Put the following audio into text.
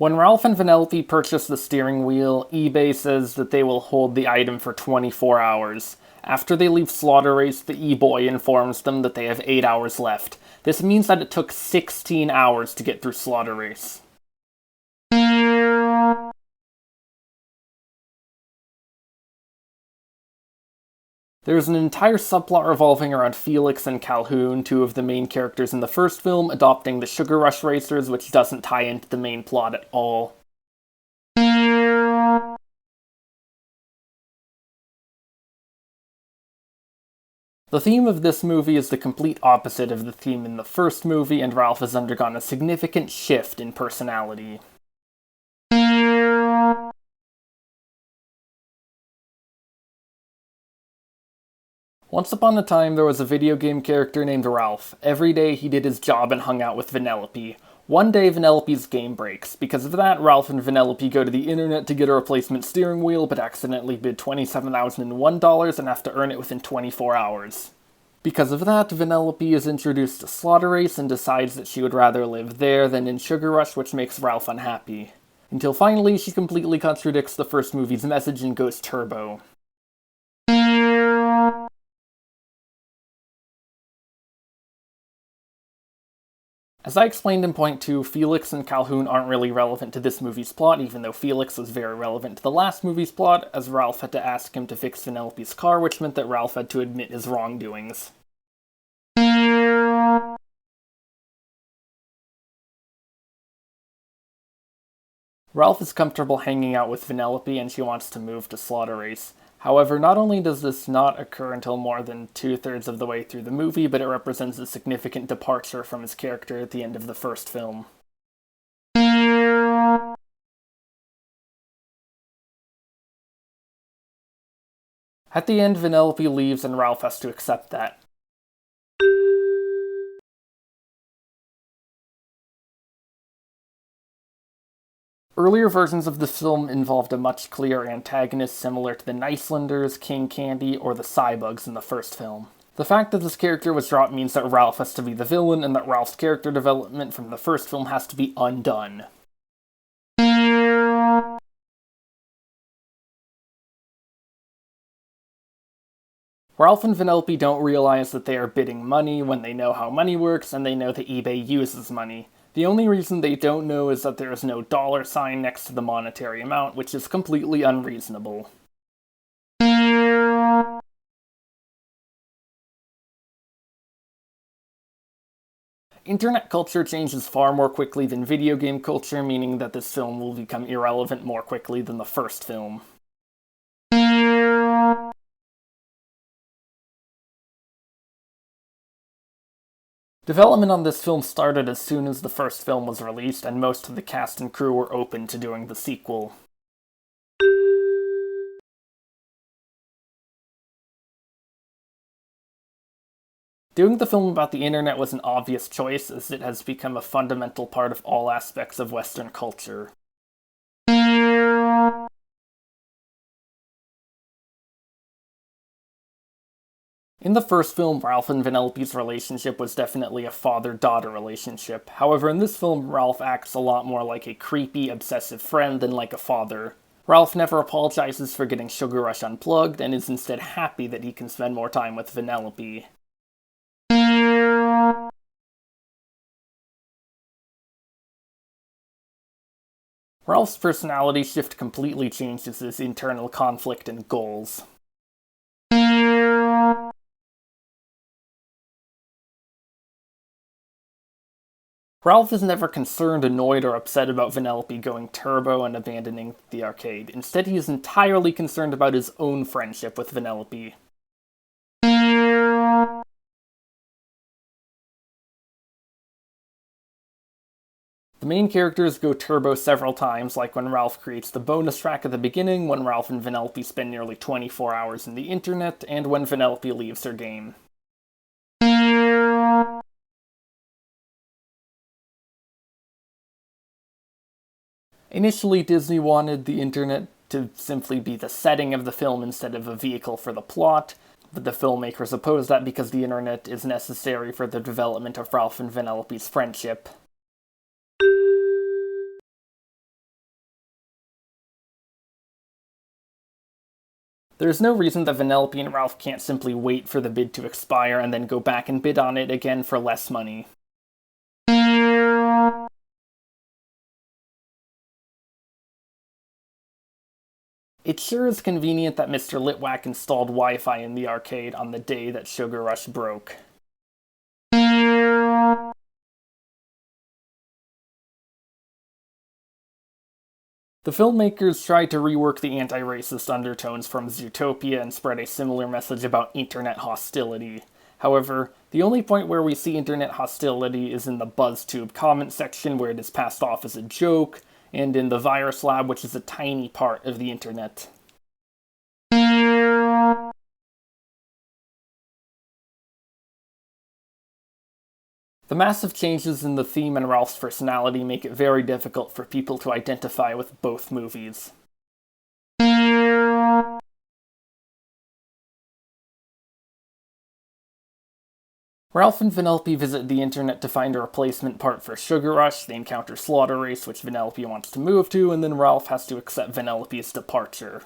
When Ralph and Vanellope purchase the steering wheel, eBay says that they will hold the item for 24 hours. After they leave Slaughter Race, the E-Boy informs them that they have 8 hours left. This means that it took 16 hours to get through Slaughter Race. There's an entire subplot revolving around Felix and Calhoun, two of the main characters in the first film, adopting the Sugar Rush Racers, which doesn't tie into the main plot at all. The theme of this movie is the complete opposite of the theme in the first movie, and Ralph has undergone a significant shift in personality. Once upon a time, there was a video game character named Ralph. Every day he did his job and hung out with Vanellope. One day, Vanellope's game breaks. Because of that, Ralph and Vanellope go to the internet to get a replacement steering wheel, but accidentally bid $27,001 and have to earn it within 24 hours. Because of that, Vanellope is introduced to Slaughter Race and decides that she would rather live there than in Sugar Rush, which makes Ralph unhappy. Until finally, she completely contradicts the first movie's message and goes turbo. As I explained in point 2, Felix and Calhoun aren't really relevant to this movie's plot, even though Felix was very relevant to the last movie's plot, as Ralph had to ask him to fix Vanellope's car, which meant that Ralph had to admit his wrongdoings. Ralph is comfortable hanging out with Vanellope and she wants to move to Slaughter Race. However, not only does this not occur until more than 2/3 of the way through the movie, but it represents a significant departure from his character at the end of the first film. At the end, Vanellope leaves and Ralph has to accept that. Earlier versions of this film involved a much clearer antagonist similar to the Nicelanders, King Candy, or the Cybugs in the first film. The fact that this character was dropped means that Ralph has to be the villain, and that Ralph's character development from the first film has to be undone. Ralph and Vanellope don't realize that they are bidding money when they know how money works, and they know that eBay uses money. The only reason they don't know is that there is no dollar sign next to the monetary amount, which is completely unreasonable. Internet culture changes far more quickly than video game culture, meaning that this film will become irrelevant more quickly than the first film. Development on this film started as soon as the first film was released, and most of the cast and crew were open to doing the sequel. Doing the film about the internet was an obvious choice, as it has become a fundamental part of all aspects of Western culture. In the first film, Ralph and Vanellope's relationship was definitely a father-daughter relationship. However, in this film, Ralph acts a lot more like a creepy, obsessive friend than like a father. Ralph never apologizes for getting Sugar Rush unplugged, and is instead happy that he can spend more time with Vanellope. Ralph's personality shift completely changes his internal conflict and goals. Ralph is never concerned, annoyed, or upset about Vanellope going turbo and abandoning the arcade. Instead, he is entirely concerned about his own friendship with Vanellope. The main characters go turbo several times, like when Ralph creates the bonus track at the beginning, when Ralph and Vanellope spend nearly 24 hours in the internet, and when Vanellope leaves her game. Initially, Disney wanted the internet to simply be the setting of the film instead of a vehicle for the plot, but the filmmakers opposed that because the internet is necessary for the development of Ralph and Vanellope's friendship. There's no reason that Vanellope and Ralph can't simply wait for the bid to expire and then go back and bid on it again for less money. It sure is convenient that Mr. Litwack installed Wi-Fi in the arcade on the day that Sugar Rush broke. The filmmakers tried to rework the anti-racist undertones from Zootopia and spread a similar message about internet hostility. However, the only point where we see internet hostility is in the BuzzTube comment section, where it is passed off as a joke, and in the Virus Lab, which is a tiny part of the internet. The massive changes in the theme and Ralph's personality make it very difficult for people to identify with both movies. Ralph and Vanellope visit the internet to find a replacement part for Sugar Rush. They encounter Slaughter Race, which Vanellope wants to move to, and then Ralph has to accept Vanellope's departure.